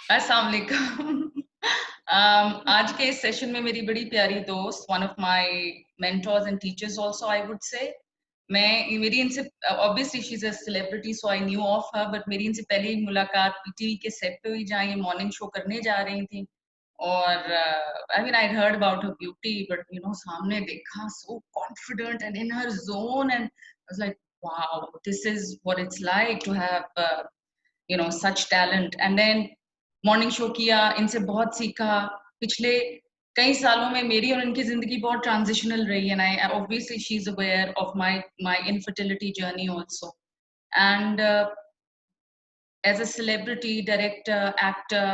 अस्सलाम वालेकुम। आज के इस सेशन में मेरी बड़ी प्यारी दोस्त, one of my mentors and teachers also I would say, मेरी इनसे obviously she is a celebrity so I knew of her, but मेरी इनसे पहली मुलाकात पीटीवी के सेट पे हुई जहाँ ये मॉर्निंग शो करने जा रही थी। और I mean I heard about her beauty, but सामने देखा so confident and in her zone, and I was like wow, this is what it's like to have such talent. And then morning show किया, इनसे बहुत सीखा। पिछले कई सालों में मेरी और इनकी जिंदगी बहुत ट्रांजिशनल रही है, and I obviously she's aware of my infertility journey also. And as a celebrity, director, actor,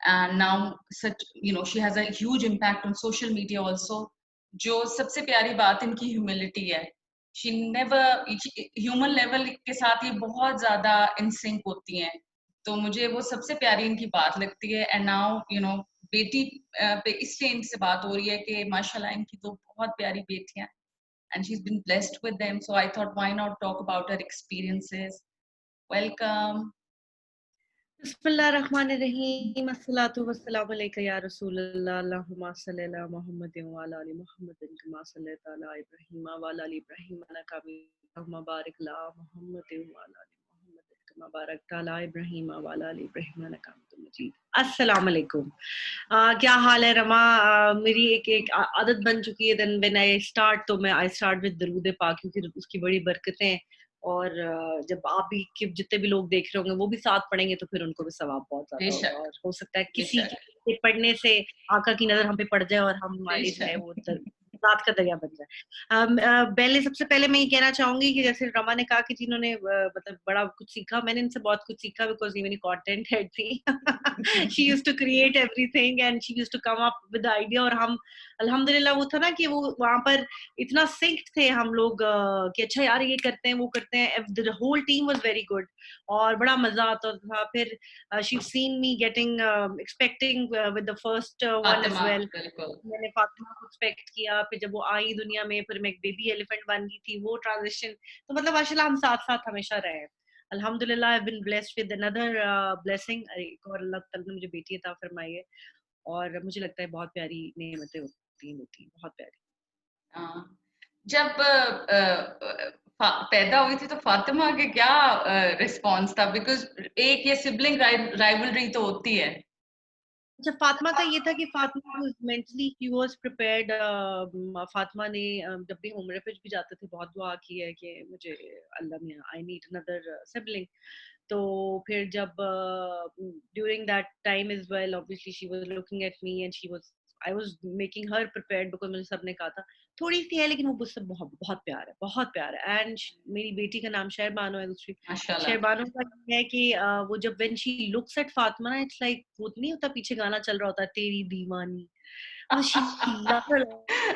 and now such she has a huge impact on social media also. जो सबसे प्यारी बात इनकी ह्यूमिलिटी है। शी नेवर ह्यूमन लेवल के साथ ये बहुत ज्यादा इन सिंक होती हैं, तो मुझे वो सबसे प्यारी इनकी बात लगती है। एंड नाउ बेटी पे इसलिए इनसे बात हो रही है कि माशाल्लाह इनकी तो बहुत प्यारी बेटियां, and she is been blessed with them, so I thought why not talk about her experiences. Welcome. बिस्मिल्लाहिर्रहमानिर्रहीम अस्सलातु वस्सलामु अलैका या रसूलल्लाह अल्लाहुम्मा सल्लि अला मुहम्मदिन व अला आलि मुहम्मदिन कमा सल्लैता अला इब्राहीम व अला आलि इब्राहीम इन्नका हमीदुम बारिक अला मुहम्मदिन व अला आलि मुहम्मदिन कमा बारकता अला इब्राहीम व अला आलि इब्राहीम इन्नका हमीदुम मजीद। अस्सलाम वालेकुम। क्या हाल है रमा? मेरी एक आदत बन चुकी है, देन व्हेन आई स्टार्ट तो मैं आई स्टार्ट विद दरूद पाक, क्योंकि उसकी बड़ी बरकतें, और जब आप भी जितने भी लोग देख रहे होंगे वो भी साथ पढ़ेंगे तो फिर उनको भी सवाब बहुत ज्यादा होगा, बेशक, और हो सकता है किसी बेशक, के पढ़ने से आका की नजर हम पे पड़ जाए और हम हमारे जो है बेशक। वो रात का दरिया बन जाए। पहले सबसे पहले मैं ये कहना चाहूंगी कि जैसे रमा ने कहा कि जिन्होंने मतलब बड़ा कुछ सीखा, मैंने इनसे बहुत कुछ सीखा, बिकॉज ये मेरी कंटेंट हेड थी। She used to create everything and she used to come up with idea, और हम अल्हम्दुलिल्लाह वो था ना कि वो वहां पर इतना सिंक्ड थे हम लोग कि अच्छा यार ये करते हैं वो करते हैं, the whole team was very good और बड़ा मजा आता था। फिर she seen me getting expecting with the first one as Fatima, well. बिल्कुल। मैंने फातिमा को एक्सपेक्ट किया, फिर जब वो आई दुनिया में फिर मैं एक बेबी एलिफेंट बन गई थी, वो ट्रांजिशन। तो मतलब माशाल्लाह हम साथ साथ हमेशा रहे हैं। अल्हम्दुलिल्लाह I have been blessed with another blessing, एक और अल्लाह ताला ने मुझे बेटी अता फरमाई है, और मुझे लगता है बहुत प्यारी नेमतें होती हैं बेटी, बहुत प्यारी। हाँ, जब पैदा हुई थी तो फातिमा के क्या रिस्पॉन्स था? बिकॉज एक ये सिबलिंग राइवलरी तो होती है। अच्छा, फातिमा का ये था कि Fatima was mentally she was prepared. Fatima ने जब भी उम्र पे भी जाते थे बहुत दुआ की है कि मुझे अल्लाह मियां आई नीड अनदर सिबलिंग। तो फिर जब during that time as well obviously she was looking at me and she was I was making her prepared, because मुझे सबने कहा था थोड़ी सी है लेकिन वो मुझसे बहुत बहुत प्यार है, बहुत प्यार है। एंड मेरी बेटी का नाम शहरबानो है, दूसरी माशाल्लाह। शहरबानो का ये है कि वो जब when she looks at Fatima ना, इट्स लाइक वो नहीं होता पीछे गाना चल रहा होता है तेरी दीवानी, मतलब शी लव,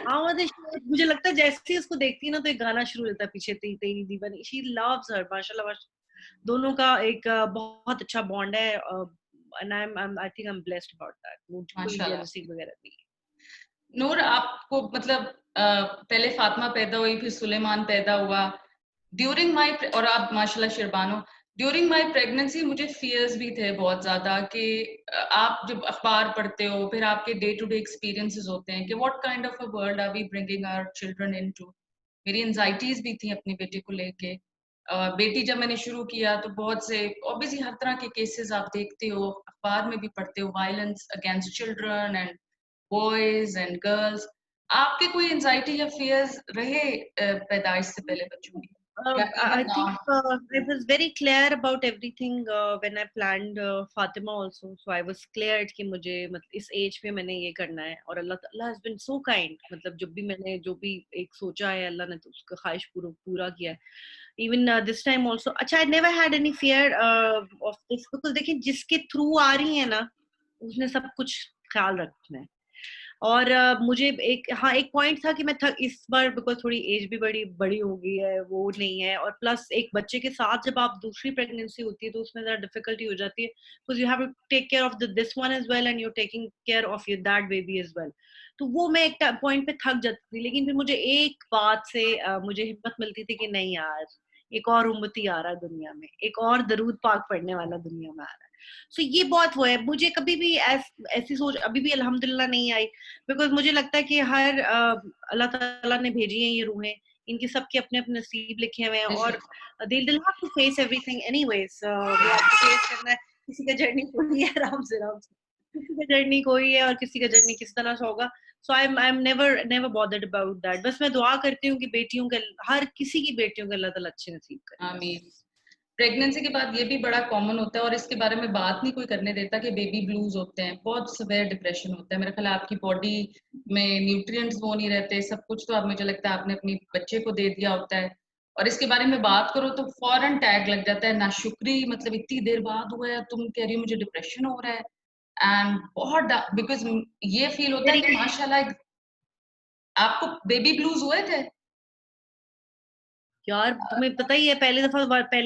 हाँ मतलब मुझे लगता है जैसे ही उसको देखती है ना तो एक गाना शुरू हो जाता है पीछे, तेरी दीवानी। शी लव्स हर माशाल्लाह। दोनों का एक बहुत अच्छा बॉन्ड है, and I think I am blessed about that. मुझे कोई माशाल्लाह। जेलसी वगैरह नहीं है। नूर, आपको मतलब पहले फातिमा पैदा हुई, फिर सुलेमान पैदा हुआ। ड्यूरिंग माई, और आप माशाल्लाह शिरबानो, ड्यूरिंग माई प्रेगनेंसी मुझे फियर्स भी थे बहुत ज्यादा कि आप जब अखबार पढ़ते हो, फिर आपके डे टू डे एक्सपीरियंसेस होते हैं कि what kind of a world are we bringing our children into. मेरी एंजाइटीज भी थी अपनी बेटी को लेके। बेटी जब मैंने शुरू किया तो बहुत से ऑब्वियसली हर तरह के केसेस आप देखते हो, अखबार में भी पढ़ते हो, violence against children and boys and girls. आपके कोई एंजाइटी या फियर्स रहे पैदाइश से पहले बच्चों की, या I even think now? I was very clear about everything when I planned Fatima also. So I was clear कि मुझे मतलब इस एज पे मैंने ये करना है, और अल्लाह अल्लाह has been so kind। मतलब जब भी मैंने जो भी एक सोचा है अल्लाह ने तो उसका ख्वाहिश पूरा किया है। Even this time also, अच्छा I never had any fear of this, because देखिए जिसके थ्रू आ रही है ना उसने सब कुछ ख्याल रखना है। और मुझे एक पॉइंट था कि मैं इस बार बिकॉज थोड़ी एज भी बड़ी बड़ी हो गई है, वो नहीं है, और प्लस एक बच्चे के साथ जब आप दूसरी प्रेगनेंसी होती है तो उसमें जरा डिफिकल्टी हो जाती है, because you have to take care of this one as well and you taking care of your that baby as well. तो वो मैं एक पॉइंट पे थक जाती थी, लेकिन फिर मुझे एक बात से मुझे हिम्मत मिलती थी कि नहीं यार एक और उम्मती आ रहा है दुनिया में, एक और दरूद पाक पढ़ने वाला दुनिया में आ रहा है। सो ये बहुत वो है, मुझे कभी भी ऐसी सोच अभी भी अल्हम्दुलिल्लाह नहीं आई, बिकॉज मुझे लगता है कि हर अल्लाह ताला ने भेजी है ये रूहें, इनके सबके अपने अपने नसीब लिखे हुए हैं, और बेशक। They will have to face everything anyways, वो आपको फेस करना है। किसी का जर्नी कोई है, आराम से किसी का जर्नी कोई है और किसी का जर्नी किस तरह से होगा। So I am never never bothered about that. बस मैं दुआ करती हूँ कि बेटियों के, हर किसी की बेटियों को अल्लाह ताला अच्छे नसीब करे, बस। आमीन। प्रेगनेंसी के बाद ये भी बड़ा कॉमन होता है और इसके बारे में बात नहीं कोई करने देता कि बेबी ब्लूज होते हैं, बहुत सिवियर डिप्रेशन होता है। मेरा ख्याल है आपकी बॉडी में न्यूट्रिएंट्स वो नहीं रहते, सब कुछ तो आप, मुझे लगता है आपने अपनी बच्चे को दे दिया होता है, और इसके बारे में बात करो तो फौरन टैग लग जाता है नाशुक्री, मतलब इतनी देर बाद हुआ है, तुम कह रही हो मुझे डिप्रेशन हो रहा है। एंड बहुत बिकॉज ये फील होता है मेरी कि माशाल्लाह आपको बेबी ब्लूज हुए थे। यार तुम्हें पता ही है, पहली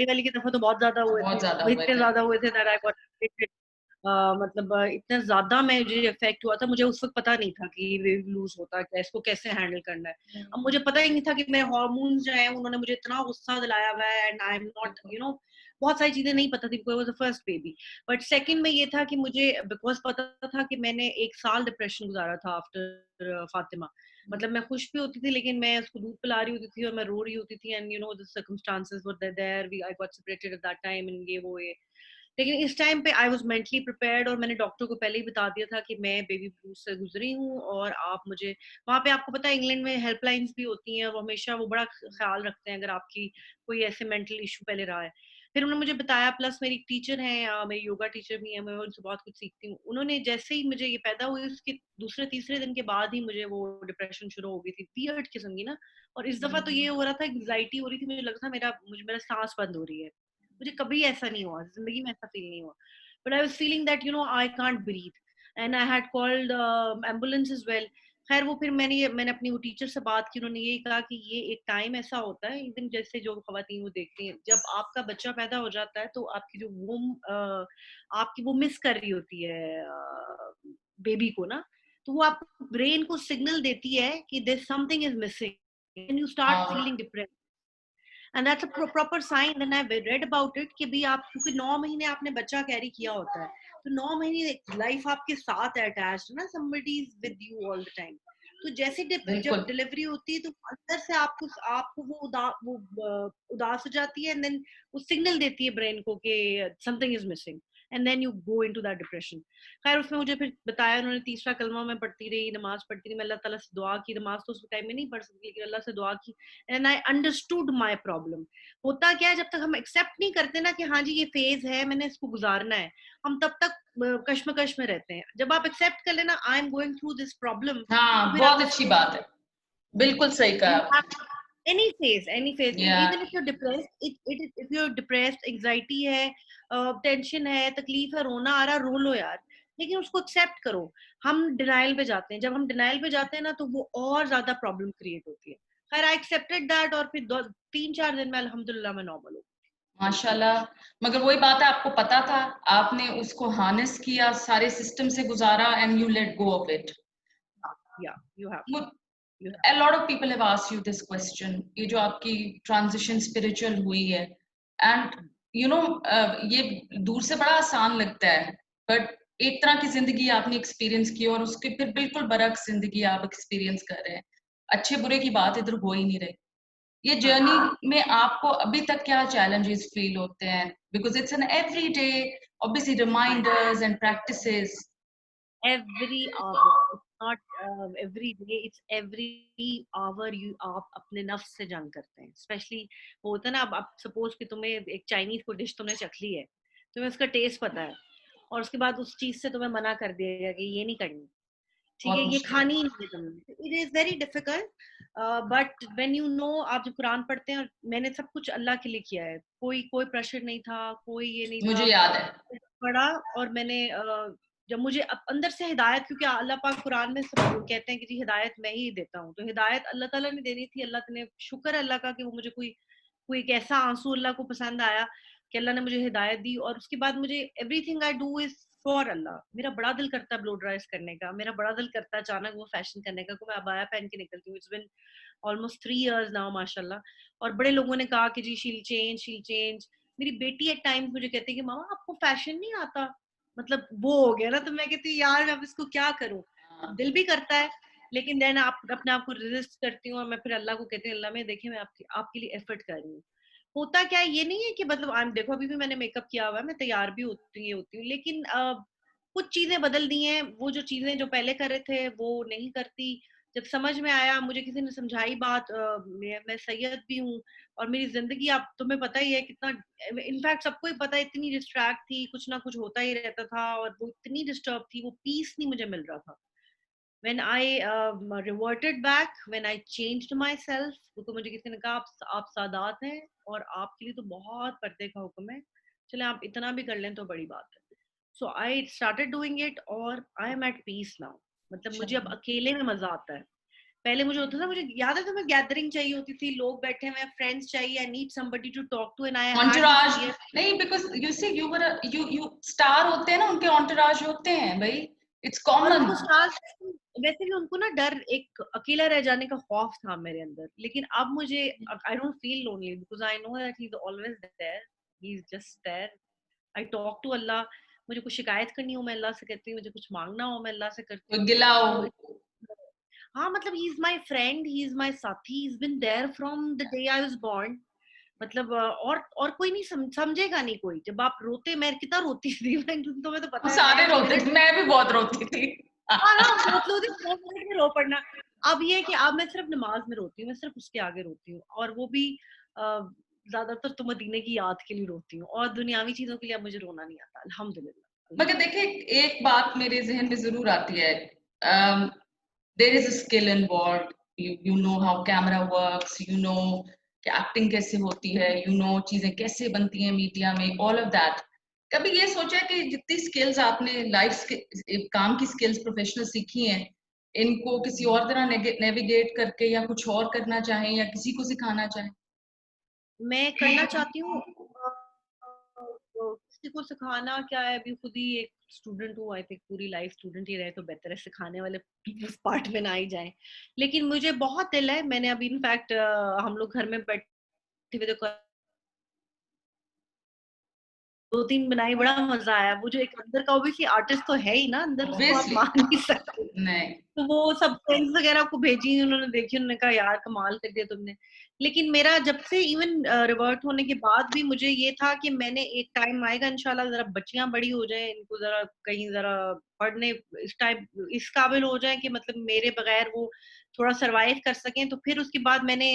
वाली की दफा तो बहुत ज्यादा हुए बहुत थे, ज्यादा वो हुए इतने थे। ज्यादा हुए थे that I got affected। मतलब इतना ज्यादा मैं मुझे इफेक्ट हुआ था, मुझे उस वक्त पता नहीं था कि वेव लूज होता है क्या, इसको कैसे हैंडल करना है। अब मुझे पता ही नहीं था कि मेरे हार्मोन्स जो है उन्होंने मुझे इतना गुस्सा दिलाया हुआ है, एंड आई एम नॉट बहुत सारी चीजें नहीं पता थी, because was the first baby. But second में ये था कि मुझे बिकॉज पता था कि मैंने 1 साल डिप्रेशन गुजारा था आफ्टर फातिमा। मतलब मैं खुश भी होती थी, लेकिन मैं उसको दूध पिला रही होती थी और मैं रो रही होती थी, and the circumstances were there, we I got separated at that time, and ये। लेकिन इस टाइम पे आई वाज मेंटली प्रिपेयर्ड, और मैंने डॉक्टर को पहले ही बता दिया था कि मैं बेबी ब्लूज से गुजरी हूँ, और आप मुझे वहाँ पे, आपको पता है इंग्लैंड में हेल्पलाइंस भी होती हैं, वो हमेशा वो बड़ा ख्याल रखते हैं अगर आपकी कोई ऐसे मेंटल इशू पहले रहा है। फिर उन्होंने मुझे बताया, प्लस मेरी टीचर हैं, मेरी योगा टीचर भी है, मैं उनसे बहुत कुछ सीखती हूँ। उन्होंने जैसे ही मुझे ये पैदा हुई, उसके दूसरे तीसरे दिन के बाद ही मुझे वो डिप्रेशन शुरू हो गई थी, वियर्ड किस्म की ना। और इस दफा तो ये हो रहा था, एंग्जाइटी हो रही थी, मुझे लग रहा था मेरा सांस बंद हो रही है। मुझे कभी ऐसा नहीं हुआ, जिंदगी में ऐसा फील नहीं हुआ, but I was feeling that I can't breathe, and I had called ambulance as well. खैर वो फिर मैंने अपनी वो टीचर से बात की, उन्होंने यही कहा कि ये एक टाइम ऐसा होता है, इवन जैसे जो खवातीन वो देखती हैं, जब आपका बच्चा पैदा हो जाता है तो आपकी जो वोम आपकी वो मिस कर रही होती है बेबी को ना, तो वो आप ब्रेन को सिग्नल देती है कि there something is missing, and you start हाँ। Feeling depressed, and that's a proper sign. Then I read about it कि भी आप, क्योंकि 9 महीने आपने बच्चा कैरी किया होता है, तो 9 महीने लाइफ आपके साथ अटैच्ड ना, somebody is with you all the time. तो जैसे जब बिल्कुल। डिलीवरी होती है तो अंदर से आपको आपको उदास हो जाती है, एंड देन वो सिग्नल देती है ब्रेन को कि something is missing, and then you go into that depression. खैर उसमें मुझे फिर बताया उन्होंने, तीसरा कलमा मैं पढ़ती रही, नमाज पढ़ती रही, मैं अल्लाह ताला से दुआ की, नमाज तो उस टाइम में नहीं पढ़ सकती, लेकिन अल्लाह से दुआ की, and I understood my problem. होता क्या है, जब तक हम एक्सेप्ट नहीं करते ना कि हाँ जी ये फेज है, मैंने इसको गुजारना है, हम तब तक कश्मकश में रहते हैं। जब आप एक्सेप्ट कर लेना I am going through this problem, तो हाँ, फिर आप बहुत उस अच्छी बात है। बिल्कुल सही कहा you आपने। have any phase, या even if you're depressed, if you're depressed, anxiety है, टेंशन है, तकलीफ है, रोना आ रहा, रो लो यार, लेकिन उसको एक्सेप्ट करो। हम डिनाइल पे जाते हैं, जब हम डिनाइल पे जाते हैं ना तो वो और ज्यादा प्रॉब्लम क्रिएट होती है। खैर आई एक्सेप्टेड दैट, और फिर 3-4 दिन में अल्हम्दुलिल्लाह मैं नॉर्मल हो माशाल्लाह। मगर वही बात है, आपको पता था, आपने उसको हार्नेस किया, सारे सिस्टम से गुजारा, and you let go of it. गई। या you have to, you have A lot of people have asked you this question, ये जो आपकी ट्रांजिशन स्पिरिचुअल हुई है, एंड ये दूर से बड़ा आसान लगता है, बट एक तरह की जिंदगी आपने एक्सपीरियंस की, और उसके फिर बिल्कुल बरक्स जिंदगी आप एक्सपीरियंस कर रहे हैं। अच्छे बुरे की बात इधर हो ही नहीं रही। ये हाँ जर्नी में आपको अभी तक क्या चैलेंजेस फील होते हैं, because it's an everyday obviously reminders and practices. every hour, it's not every day, it's every hour you आप अपने नफ्स से जंग करते हैं, स्पेशली होता है ना। अब सपोज कि तुम्हें एक चाइनीज को डिश तुमने चख ली है, तुम्हें उसका टेस्ट पता है, और उसके बाद उस चीज से तुम्हें मना कर दिया गया कि ये नहीं करनी, ठीक है, बहुत ये मुश्किल है। खानी ही नहीं है तुमने, it is very difficult. But when you know, आप जब कुरान पढ़ते हैं, और मैंने सब कुछ अल्लाह के लिए किया है, कोई कोई प्रेशर नहीं था, कोई ये नहीं मुझे था, याद है। पढ़ा, और मैंने जब मुझे अंदर से हिदायत, क्योंकि अल्लाह पाक कुरान में सब कहते हैं कि जी हिदायत मैं ही देता हूँ, तो हिदायत अल्लाह ताला ने देनी थी। अल्लाह ने, शुक्र अल्लाह का कि वो मुझे कोई कोई एक ऐसा आंसू अल्लाह को पसंद आया कि अल्लाह ने मुझे हिदायत दी, और उसके बाद मुझे everything I do is for Allah. मेरा बड़ा दिल करता है ब्लो ड्राइज करने का, मेरा बड़ा दिल करता है अचानक वो फैशन करने का, को मैं अबाया पहन के निकलती हूँ, it's been almost 3 years now माशाल्लाह। और बड़े लोगों ने कहा कि जी शील चेंज। मेरी बेटी एट टाइम्स मुझे कहती है कि मामा आपको फैशन नहीं आता, मतलब वो हो गया ना। तो मैं कहती हूँ यार अब इसको क्या करूं, अब दिल भी करता है, लेकिन देन आप अपने आप को रेजिस्ट करती हूँ, और मैं फिर अल्लाह को कहती हूँ अल्लाह में देखिए मैं आपके लिए एफर्ट कर रही हूँ। होता क्या है, ये नहीं है कि मतलब आई देखो अभी भी मैंने मेकअप किया हुआ है, मैं तैयार भी होती हूँ, लेकिन कुछ चीजें बदल दी हैं। वो जो चीजें जो पहले कर रहे थे वो नहीं करती। जब समझ में आया, मुझे किसी ने समझाई बात, मैं सैयद भी हूँ, और मेरी जिंदगी आप तुम्हें पता ही है कितना, इनफैक्ट सबको ही पता है, इतनी डिस्ट्रैक्ट थी, कुछ ना कुछ होता ही रहता था, और वो इतनी डिस्टर्ब थी, वो पीस नहीं मुझे मिल रहा था। when I reverted back, when I changed myself, तो मुझे किसी ने कहा आप सादात हैं और आपके लिए तो बहुत पर्दे का हुक्म है, चले आप इतना भी कर लें तो बड़ी बात है। So I started doing it और I am at peace now। मतलब मुझे अब अकेले में मजा आता है। पहले मुझे होता था, मुझे याद है तुम्हें गैदरिंग चाहिए होती थी, लोग बैठे हुए, फ्रेंड्स चाहिए, I need somebody to talk to, and I had this Entourage fear. नहीं, because you see you were you star होते हैं ना, उनके entourage होते हैं भाई, it's और common। उनको स्टार्स, वैसे भी उनको ना डर, एक अकेला रह जाने का खौफ था मेरे अंदर, लेकिन अब मुझे I don't feel lonely because I know that he is always there, he is just there. I talk to Allah, मुझे कुछ शिकायत करनी हो मैं अल्लाह से करती हूँ, मुझे कुछ मांगना हो मैं अल्लाह से करती कोई हूँ। गिला हो। तो हाँ मतलब he is my friend, he is my साथी, he is been there from the day I was born. मतलब और कोई नहीं समझेगा नहीं कोई। जब आप रोते, मैं कितना रोती थी तुम्हें तो हम पता है, सारे मैं रोते मेरे थे, मैं भी बहुत रोती थी। हाँ हाँ बहुत लोग 2 मिनट में रो पड़ना। अब ये है कि अब मैं सिर्फ नमाज में रोती हूँ, मैं सिर्फ उसके आगे रोती हूँ, और वो भी ज्यादातर तो मदीने की याद के लिए रोती हूँ, और दुनियावी चीजों के लिए अब मुझे रोना नहीं आता, अल्हम्दुलिल्लाह मगर अल्हम्दुलिल्लाह। देखिए, एक बात मेरे जहन में जरूर आती है, there is a skill involved, you know how camera works, you know कि एक्टिंग कैसे होती है, you know चीजें कैसे बनती हैं मीडिया में, all of that। कभी ये सोचा कि जितनी स्किल्स आपने लाइफ के काम की स्किल्स प्रोफेशनल सीखी हैं, इनको किसी और तरह नेविगेट करके या कुछ और करना चाहें या किसी को सिखाना चाहें? मैं करना चाहती हूँ किसी को सिखाना क्या है, अभी खुद ही एक स्टूडेंट हूँ, आई थिंक पूरी लाइफ स्टूडेंट ही रहे तो बेहतर है, सिखाने वाले उस पार्ट में ना ही जाए। लेकिन मुझे बहुत दिल है, मैंने अभी इनफैक्ट हम लोग घर में बैठे हुए तो 2-3 बनाई, बड़ा मजा आया। वो जो एक अंदर का ओबियसली आर्टिस्ट तो है ही ना अंदर, उसको आप ऑब्वियसली मान नहीं सकते। नहीं। तो वो सब फ्रेंड्स वगैरह को भेजी, उन्होंने देखी, उन्होंने कहा यार कमाल कर दिया तुमने। लेकिन मेरा जब से इवन रिवर्ट होने के बाद भी मुझे ये था कि मैंने एक टाइम आएगा इंशाल्लाह, जरा बच्चियां बड़ी हो जाए, इनको जरा कहीं जरा पढ़ने इस टाइम इस काबिल हो जाए कि मतलब मेरे बगैर वो थोड़ा सरवाइव कर सकें, तो फिर उसके बाद मैंने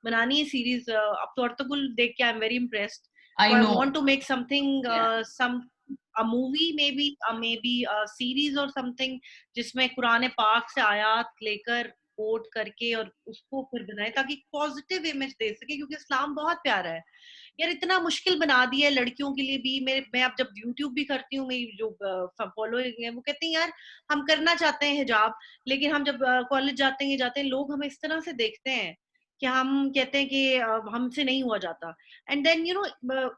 बनानी है सीरीज। अब तो अर्तुगरुल देख के I am very impressed. So I I know. want to make something, a movie, maybe a series or something, जिसमें कुरान पाक से आयात लेकर कोट करके और उसको फिर बनाए, ताकि पॉजिटिव इमेज दे सके, क्योंकि इस्लाम बहुत प्यारा है यार। इतना मुश्किल बना दिया है लड़कियों के लिए भी। मैं अब जब यूट्यूब भी करती हूँ, मेरी जो फॉलोइंग है वो कहती हैं यार हम करना चाहते हैं हिजाब, लेकिन हम जब कॉलेज जाते हैं लोग हमें इस तरह से देखते हैं कि हम कहते हैं कि हमसे नहीं हुआ जाता। एंड देन यू नो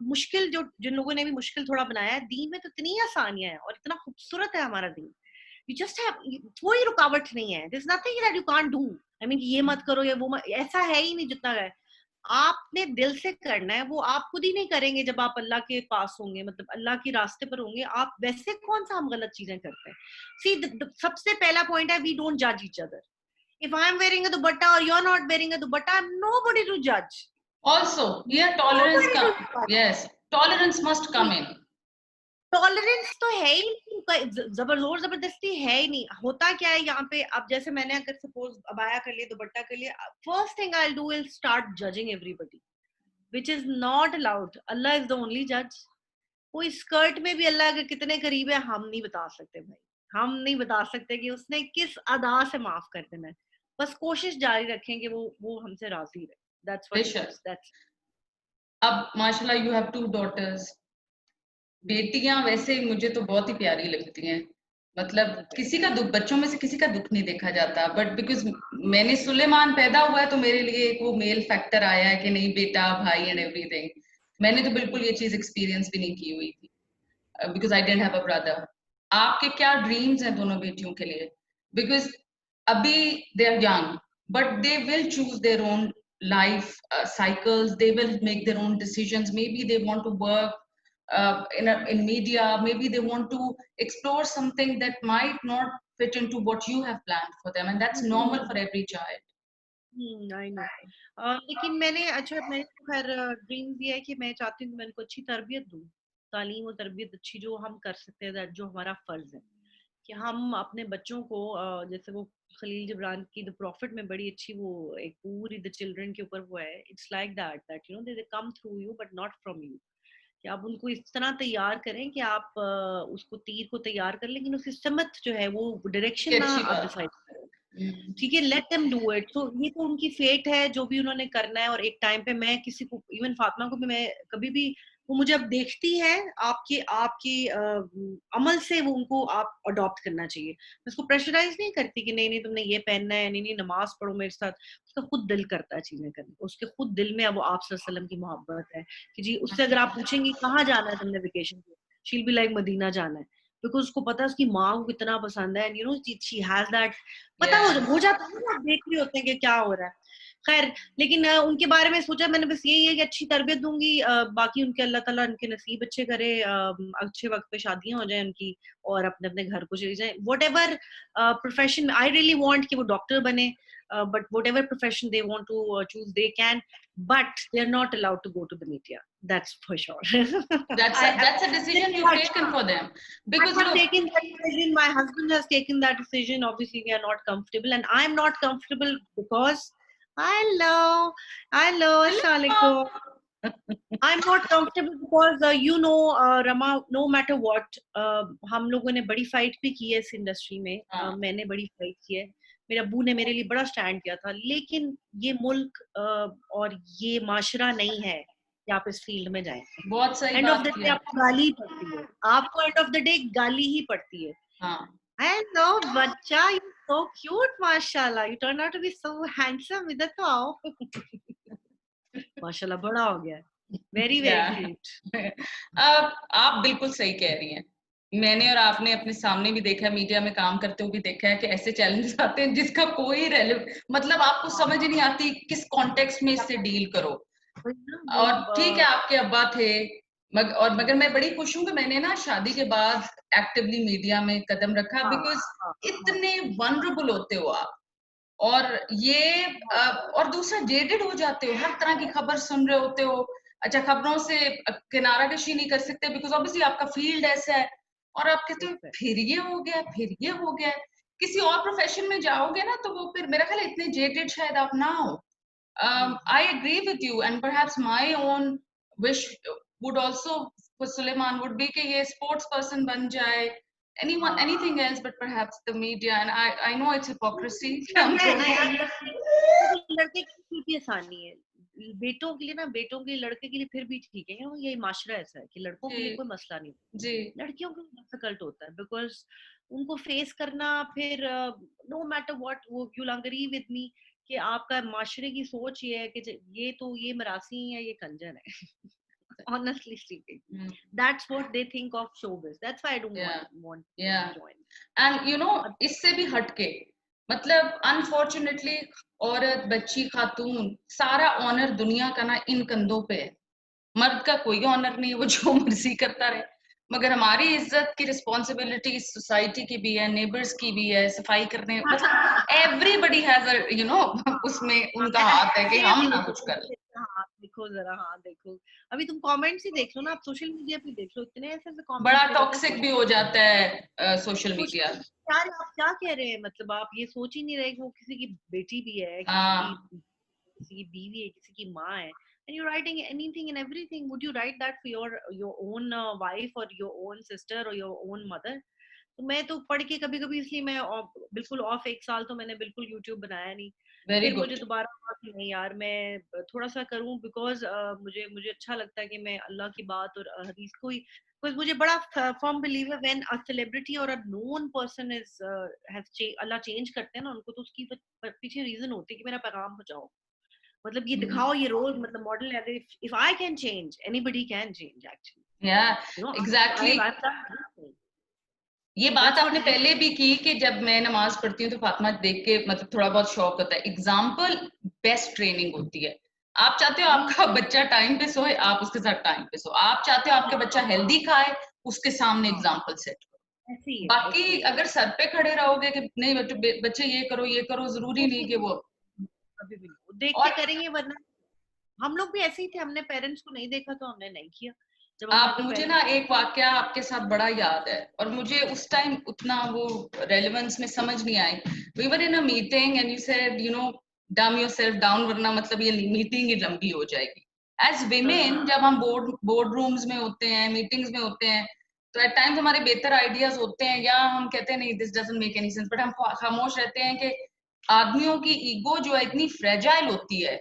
मुश्किल जो जिन लोगों ने भी मुश्किल थोड़ा बनाया है, दीन में तो इतनी आसानियां हैं और इतना खूबसूरत है हमारा दीन। यू जस्ट हैव, कोई रुकावट नहीं है, there is nothing that you can't do. I mean ये मत करो या वो मत, ऐसा है ही नहीं। जितना है आपने दिल से करना है, वो आप खुद ही नहीं करेंगे जब आप अल्लाह के पास होंगे, मतलब अल्लाह के रास्ते पर होंगे आप। वैसे कौन सा हम गलत चीजें करते हैं? सी सबसे पहला पॉइंट है, वी डोंट जज each other. if I am wearing a dupatta or you're not wearing a dupatta, I'm nobody to judge. Also, yeah, tolerance Nobody का, to judge. yes, tolerance must come in। Tolerance तो है ही नहीं, जोर जबरदस्ती है ही नहीं। होता क्या है यहाँ पे, अब जैसे मैंने अगर सपोज अबाया कर लिया, दुपट्टा कर लिया, first thing I do will start judging everybody, which is not allowed. Allah is the only जज। कोई स्कर्ट में भी अल्लाह के कितने करीब है हम नहीं बता सकते भाई, हम नहीं बता सकते कि उसने किस अदा से माफ कर देना है। बस कोशिश जारी रखें कि वो हमसे राजी रहे। दैट्स व्हाट इट बेशक। Is, that's. अब माशाल्लाह यू हैव 2 daughters। बेटियां वैसे मुझे तो बहुत ही प्यारी लगती हैं, मतलब किसी का दुख, बच्चों में से किसी का दुख नहीं देखा जाता, बट बिकॉज मैंने सुलेमान पैदा हुआ है तो मेरे लिए एक वो मेल फैक्टर आया है कि नहीं बेटा भाई एंड एवरीथिंग। मैंने तो बिल्कुल ये चीज एक्सपीरियंस भी नहीं की हुई थी, because I didn't have a brother. आपके क्या ड्रीम्स हैं दोनों बेटियों के लिए? बिकॉज अभी they are young, but they will choose their own life cycles. They will make their own decisions. Maybe they want to work in media. Maybe they want to explore something that might not fit into what you have planned for them, and that's normal for every child. I know. लेकिन मैंने तो खैर dream दिया है कि मैं चाहती हूँ कि मैं उनको अच्छी तरबियत दूँ, तालीम और तरबियत अच्छी जो हम कर सकते हैं, जो हमारा फर्ज है कि हम अपने बच्चों को जैसे वो खलील जिब्रान की द प्रॉफिट में बड़ी अच्छी वो एक पूरी द चिल्ड्रन के ऊपर वो है, it's like that you know they come through you but not from you, कि आप उनको इस तरह तैयार करें कि आप उसको तीर को तैयार कर, लेकिन उसकी समत जो है वो डायरेक्शन ये ना अच्छी आप बात डिसाइड है। करें। ठीक है, लेट देम डू इट। तो ये तो उनकी फेट है जो भी उन्होंने करना है। और एक टाइम पे मैं किसी को, इवन फातिमा को भी, मैं कभी भी वो मुझे अब देखती है आपके आपकी अमल से वो उनको आप अडॉप्ट करना चाहिए। मैं उसको प्रेशराइज नहीं करती कि नहीं नहीं तुमने ये पहनना है, नहीं नहीं नमाज पढ़ो मेरे साथ। उसका खुद दिल करता है चीजें करने को, उसके खुद दिल में अब आप सल्लल्लाहु अलैहि वसल्लम की मोहब्बत है कि जी उससे अगर आप पूछेंगे कहाँ जाना है तुमने वेकेशन पे, शील बी लाइक मदीना जाना है, बिकॉज उसको पता है उसकी माँ को कितना पसंद है, and you know she has that, पता हो Yes. जाता है ना, आप देख रहे होते हैं कि क्या हो रहा है। खैर, लेकिन उनके बारे में सोचा मैंने बस यही है कि अच्छी तरबियत दूंगी, बाकी उनके अल्लाह ताला उनके नसीब अच्छे करे, अच्छे वक्त पे शादियां हो जाए उनकी और अपने अपने घर को चली जाए। Whatever profession I really want कि वो डॉक्टर बने, but whatever profession they want to choose they can, but they're not allowed to go to the media, that's for sure. I have That's a decision very you've much taken for them. I Because have look, taken that decision. My husband has taken that decision. Obviously, we are not comfortable, and I'm not comfortable because hello, hello, Assalamualaikum. I'm not comfortable because you know, Rama, no matter what, हम लोगों ने बड़ी fight भी की है इस industry में, हाँ, मैंने बड़ी फाइट की है, मेरे अब्बू ने मेरे लिए बड़ा स्टैंड किया था, लेकिन ये मुल्क और ये माशरा नहीं है कि आप इस फील्ड में जाएं। बहुत सही एंड ऑफ बात द की डे आपको आपने। गाली ही पड़ती है, आपको एंड ऑफ द डे गाली ही पड़ती है। हाँ, हेलो बच्चा, यू सो क्यूट, माशाल्लाह, you turn out to be so handsome, इधर तो आओ। माशाल्लाह बड़ा हो गया है, वेरी वेरी या क्यूट। अब आप बिल्कुल सही कह रही हैं। मैंने और आपने अपने सामने भी देखा है, मीडिया में काम करते हुए भी देखा है कि ऐसे चैलेंजेस आते हैं जिसका कोई मतलब आपको समझ ही नहीं आती किस कॉन्टेक्स्ट में इससे डील करो। वो और ठीक है आपके अब्बा थे, मगर मैं बड़ी खुश हूँ कि मैंने ना शादी के बाद एक्टिवली मीडिया में कदम रखा, हाँ बिकॉज हाँ हाँ इतने वनरेबल होते हो आप। और ये और दूसरा जेडेड हो जाते हो, हर तरह की खबर सुन रहे होते हो। अच्छा, खबरों से किनारा कशी नहीं कर सकते बिकॉज ऑब्वियसली आपका फील्ड ऐसा है। और आप कहते हो फिर ये हो गया, फिर ये हो गया। किसी और प्रोफेशन में जाओगे ना तो वो फिर मेरा ख्याल है इतने जेडेड शायद आप ना हो। I agree with you, and perhaps my own wish would also for Suleiman would be कि ये sports person बन जाए, anyone, हाँ। anything else, but perhaps the media. And I know it's hypocrisy कि हम मैं दोनों। लड़के के लिए भी आसानी है, बेटों के लिए ना, बेटों के लिए, लड़के के लिए फिर भी ठीक है, ये माशरा ऐसा है कि लड़कों के लिए जी कोई मसला नहीं, जी लड़कियों के लिए डिफिकल्ट होता है, बिकॉज उनको फेस करना फिर नो मैटर व्हाट, वो यू अग्री विद मी कि आपका माशरे की सोच ये है कि ये तो ये मरासी है, ये कंजर है। honestly speaking, hmm, that's what they think of showbiz, that's why I don't yeah want to yeah join। and you know इससे भी हटके मतलब अनफॉर्चुनेटली औरत, बच्ची, खातून, सारा ऑनर दुनिया का ना इन कंधों पे है। मर्द का कोई ऑनर नहीं है, वो जो मर्जी करता रहे। मगर हमारी इज्जत की रिस्पॉन्सिबिलिटी सोसाइटी की भी है, नेबर्स की भी है, सफाई करने, मतलब everybody has a you know उसमें उनका हाथ है कि ऐसे हम ऐसे ना देखो, कुछ कर। हाँ देखो जरा, हाँ देखो, अभी तुम कमेंट्स ही देख लो ना, आप सोशल मीडिया पे देख लो, इतने ऐसे ऐसे कमेंट्स बड़ा मुझे पता है टॉक्सिक भी हो जाता है सोशल मीडिया। सोशल, यार आप क्या कह रहे हैं, मतलब आप ये सोच ही नहीं रहे कि वो किसी की बेटी भी है, हाँ किसी की बीवी है, किसी की माँ है, and you're writing anything and everything, would you write that for your own wife or your own sister or your own mother? तो मैं तो पढ़ के कभी कभी, इसलिए मैं बिल्कुल ऑफ, एक साल तो मैंने बिल्कुल यूट्यूब बनाया नहीं। वेरी फिर मुझे गुड। दोबारा कहा कि नहीं यार मैं थोड़ा सा करूं, बिकॉज मुझे मुझे अच्छा लगता है कि मैं अल्लाह की बात और हदीस को ही, बिकॉज मुझे बड़ा फर्म बिलीव है व्हेन अ सेलिब्रिटी और a known person is has Allah change करते हैं ना उनको, तो उसकी पीछे रीजन होती है कि मेरा पैगाम पहुंचाओ, मतलब ये दिखाओ, ये रोल, मतलब मॉडल है, if I can change anybody can change actually, या यू नो। एग्जैक्टली। आई ये बात That's what आपने we पहले भी की कि जब मैं नमाज पढ़ती हूँ तो फातिमा देख के मतलब थोड़ा बहुत शौक होता है। एग्जाम्पल बेस्ट ट्रेनिंग होती है। आप चाहते हो we आपका बच्चा टाइम पे सोए, आप उसके साथ टाइम पे सो। आप चाहते हो आपका बच्चा हेल्दी खाए, उसके सामने हाँ एग्जाम्पल सेट ऐसे ही करो। है ऐसे बाकी ही है अगर सर पे खड़े रहोगे कि नहीं बच्चे बच्चे ये करो, जरूरी वो नहीं फिर कि वो। कभी भी नहीं वो देख के और करेंगे, वरना हम लोग भी ऐसे ही थे, हमने पेरेंट्स को नहीं देखा तो हमने नहीं किया, जब आप हमारे मुझे ना पेरेंट्स। एक वाकया आपके साथ बड़ा याद है और मुझे उस टाइम उतना वो रेलेवेंस में समझ नहीं आई। We were in a meeting and you said you know dumb yourself down, वरना मतलब ये मीटिंग ही लंबी हो जाएगी। एज विमेन जब हम बोर्ड रूम्स में होते हैं, मीटिंग्स में होते हैं, तो एट टाइम्स हमारे बेहतर आइडियाज होते हैं या हम कहते हैं नहीं this doesn't make any sense, but हम खामोश रहते हैं कि आदमियों की ईगो जो है इतनी फ्रेजाइल होती है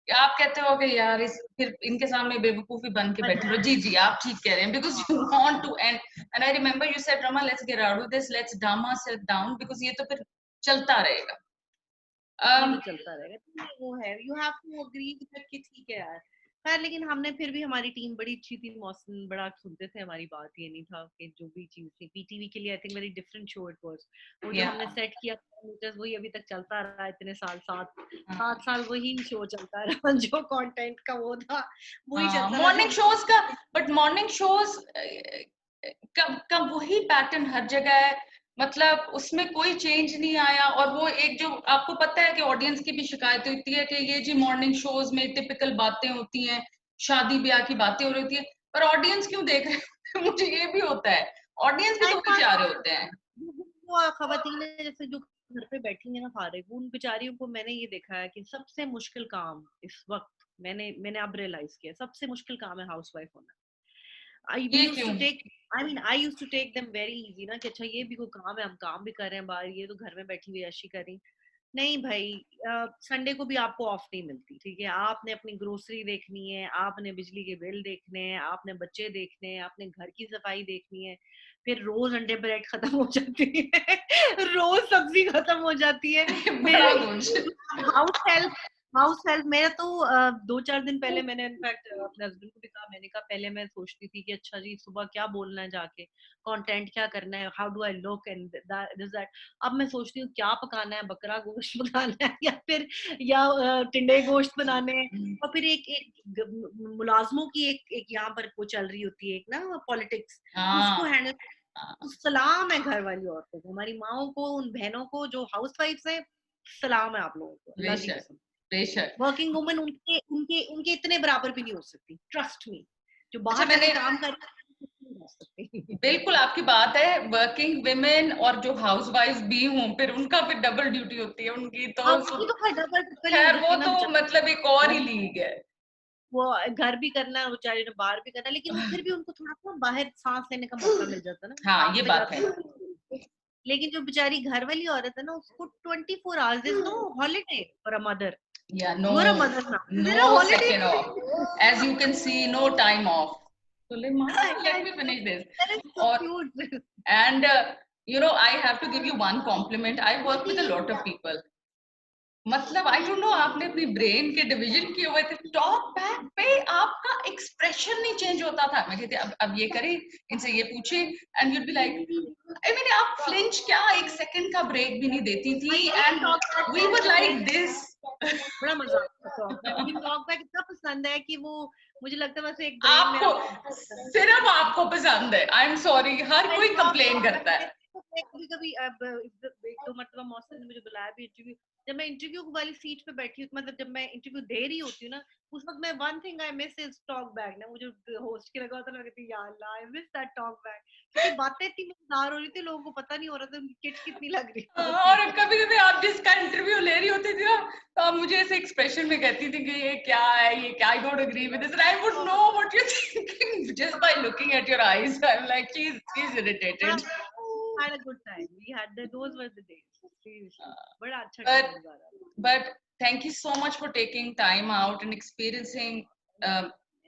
कि आप कहते हो कि यार इस फिर इनके सामने बेवकूफी बन के बैठे रहो। जी जी आप ठीक कह रहे हैं, because you want to and I remember you said Rama let's get out of this, let's dumb ourselves down, because ये तो फिर चलता रहेगा। ये um, तो चलता रहेगा, तो ये वो है, you have to agree with कि ठीक है यार। खैर लेकिन हमने फिर भी, हमारी टीम बड़ी अच्छी थी, मौसम बड़ा सुनते थे हमारी बात, ये नहीं था कि जो भी चीज थी पीटीवी के लिए, I think very different show it was. वो जो हमने yeah, सेट किया पैरामीटर्स, वही अभी तक चलता रहा इतने साल, सात हाँ, सात साल वही शो चलता रहा जो कंटेंट का वो था वही हाँ चलता रहा जो मॉर्निंग शोज का। बट मॉर्निंग शोज का वही पैटर्न हर जगह है, मतलब उसमें कोई चेंज नहीं आया। और वो एक जो आपको पता है कि ऑडियंस की भी शिकायत होती है कि ये जी मॉर्निंग शोज में टिपिकल बातें होती हैं, शादी ब्याह की बातें हो रही होती है, पर ऑडियंस क्यों देख रहे होते हैं? मुझे ये भी होता है, ऑडियंस भी तो टाइम वही पास। चाह रहे होते हैं। वो खवातीन जैसे जो घर पे बैठी है ना फारिग, उन बेचारियों को मैंने ये देखा है कि सबसे मुश्किल काम इस वक्त, मैंने अब रियलाइज किया, सबसे मुश्किल काम है हाउसवाइफ होना। आई वी ये यूज्ड क्यों? To take, I mean I used to take them very easy ना, कि अच्छा ये भी कोई काम है, हम काम भी कर रहे हैं बाहर, ये तो घर में बैठी हुई ऐशी कर रही। नहीं भाई, संडे को भी आपको ऑफ नहीं मिलती, ठीक है, आपने अपनी ग्रोसरी देखनी है, आपने बिजली के बिल देखने हैं, आपने बच्चे देखने हैं, आपने घर की सफाई देखनी है, फिर रोज अंडे ब्रेड खत्म हो जाती है रोज सब्जी खत्म हो जाती है। बड़ा मेरे कुछ। हाउस हेल्प, हाउस हेल्प मेरा तो 2-4 दिन पहले मैंने इनफैक्ट अपने हस्बैंड को भी कहा, मैंने कहा पहले मैं सोचती थी कि अच्छा जी सुबह क्या बोलना है, जाके कंटेंट क्या करना है, how do I look and this that. अब मैं सोचती हूँ क्या पकाना है, बकरा गोश्त पकाना है या फिर या टिंडे गोश्त बनाने हैं। और फिर एक एक मुलाजमों की एक यहाँ पर वो चल रही होती है एक ना पॉलिटिक्स, उसको हाँ, हैंडल। तो हाँ, सलाम है घर वाली औरतों को, हमारी माओ को, उन बहनों को जो हाउस वाइफ्स हैं, सलाम है आप लोगों को, अल्लाह की बेशक कसम। बेशक। वर्किंग वुमन उनके उनके उनके इतने बराबर भी नहीं हो सकती, ट्रस्ट मी। जो अच्छा बाहर जाके मैंने काम कर रही है, नहीं हो सकती बिल्कुल आपकी बात है, वर्किंग विमेन और जो हाउसवाइफ भी हूँ फिर उनका फिर डबल ड्यूटी होती है उनकी हाँ तो उनकी तो खैर डबल ट्रिपल ही हो खैर जाती वो है ना तो बेचारी। मतलब एक और वो ही लीग है। वो घर भी करना है बेचारी ने, बाहर भी करना है, लेकिन वो फिर भी उनको थोड़ा सा बाहर सांस लेने का मौका मिल जाता है ना, हाँ काम ये पे बात है। जाती है। लेकिन जो बेचारी घर वाली औरत है ना, उसको 24 hours, there is no holiday for a mother. या no, you are a mother now, is there a no holiday? second off, as you can see no time off. So let me finish this. That is so Or cute. and you know I have to give you one compliment, I work with a lot of people, मतलब I don't know आपने अपनी brain के division किए हुए थे। Talk back पे आपका expression नहीं चेंज होता था। मैं कहती अब ये करें, इनसे ये पूछे, and you'd be like I mean आप फ्लिंच क्या एक सेकंड का ब्रेक भी नहीं देती I थी love and talk back we were मुझे लाइक दिस। बड़ा मजा आता है टॉक बैक, मुझे टॉक बैक इतना पसंद है कि वो, मुझे लगता है वैसे एक ब्रेन मेरा आपको सिर्फ आपको पसंद है, आई एम सॉरी हर आई कोई लव कंप्लेन टॉक करता है। बैक। कभी कभी अब एक दो मरतबा मौसम ने मुझे बुलाया भी इंटरव्यू, जब मैं इंटरव्यू वाली सीट पे बैठी हूँ, मतलब जब मैं इंटरव्यू दे रही होती हूँ ना, उस वक्त मैं one thing I miss is talk back ना, मुझे होस्ट के लगा होता ना, कहती यार Allah I miss that talk back, क्योंकि बातें इतनी मजेदार हो रही थी, लोगों को पता नहीं हो रहा था उनकी किट कितनी लग रही होती और है। कभी कभी आप जिसका इंटरव्यू ले रही होती थी ना, तो आप मुझे ऐसे एक्सप्रेशन में कहती थी कि ये क्या है, ये क्या, I don't agree with this, I would know what you thinking just by looking at your eyes. I am like she is बड़ा irritated. had a good time, we had those were the days, seriously बड़ा अच्छा but time गुजारा। but thank you so much for taking time out and experiencing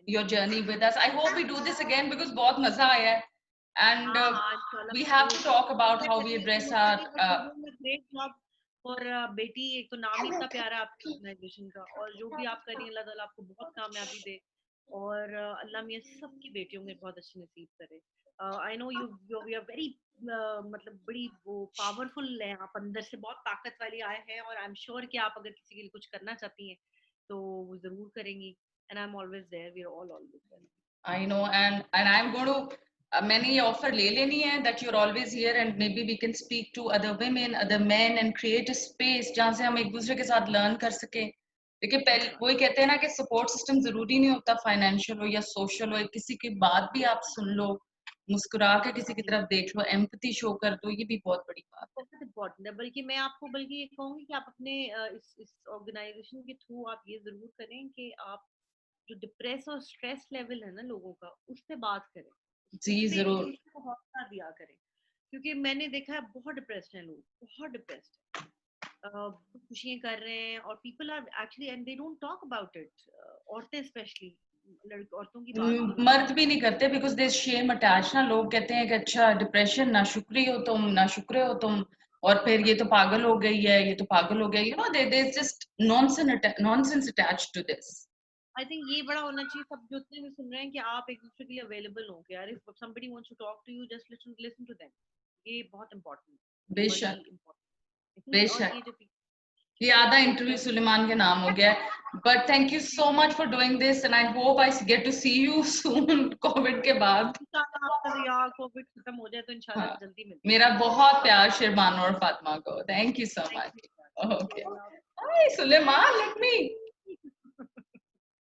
your journey with us. I hope we do this again because बहुत मजा आया है and हाँ हाँ इंशाल्लाह we have to जरूर। talk about how we address our great job और बेटी, एक तो नाम ही इतना प्यारा है आपके ऑर्गेनाइजेशन का, और जो भी आप करिए अल्लाह ताला आपको बहुत कामयाबी दे, और अल्लाह मियां सबकी बेटियों में बहुत अच्छी नसीब करे। I know you you are very मतलब बड़ी वो पावरफुल है, आप अंदर से बहुत ताकत वाली आए हैं, और आई एम श्योर कि आप अगर किसी के लिए कुछ करना चाहती हैं तो वो जरूर करेंगी, and I am always there, we are all always there. I know, and I'm going to मैंने ये ऑफर ले लेनी है that you're always here and maybe we can speak to other women, other men and create a space जहाँ से हम एक दूसरे के साथ learn कर सके। देखिए पहले वही कहते हैं ना कि सपोर्ट सिस्टम जरूरी नहीं होता फाइनेंशियल हो या सोशल हो, किसी की बात भी आप सुन लो, मुस्कुरा के किसी की तरफ देख लो, एम्पैथी शो कर दो, ये भी बहुत बड़ी बात है। बहुत इम्पोर्टेंट है, बल्कि मैं आपको बल्कि ये कहूंगी कि आप अपने इस ऑर्गेनाइजेशन के थ्रू आप ये जरूर करें कि आप जो डिप्रेस और स्ट्रेस लेवल है ना लोगों का, उस पे बात करें, जी उस पे एक जरूर। दूसरे को हौसला दिया करें, क्योंकि मैंने देखा है बहुत डिप्रेस्ड हैं लोग, बहुत डिप्रेस्ड, खुशियां कर रहे हैं, और people are actually and they don't talk about it, औरतें स्पेशली, औरतों की बात नहीं होती। मर्द भी नहीं करते बिकॉज देयर शेम अटैच ना, लोग कहते हैं कि अच्छा डिप्रेशन, ना शुक्री हो तुम, ना शुक्रे हो तुम, और फिर ये तो पागल हो गई है, ये तो पागल हो गया, you know there is just nonsense attached to this. I think ये बड़ा होना चाहिए, सब जो इतने भी सुन रहे हैं, कि आप एक दूसरे के लिए अवेलेबल हो, कि यार if somebody wants to talk to you, just listen to them, ये बहुत इंपॉर्टेंट है, ये बड़ी बेशक, इम्पोर्टेंट। और बेशक। ये जो ये आधा टेक इंटरव्यू केयर, सुलेमान के नाम हो गया है, but thank you so much for doing this and I hope I get to see you soon COVID के बाद। इंशाल्लाह आफ्टर यार कोविड खत्म हो जाए तो हाँ, इंशाल्लाह जल्दी मिलते मेरा बहुत प्यार शिरबानो और फातिमा को, थैंक यू सो हैं। थैंक मच। यू, ओके, अल्लाह हाय सुलेमान, लेट मी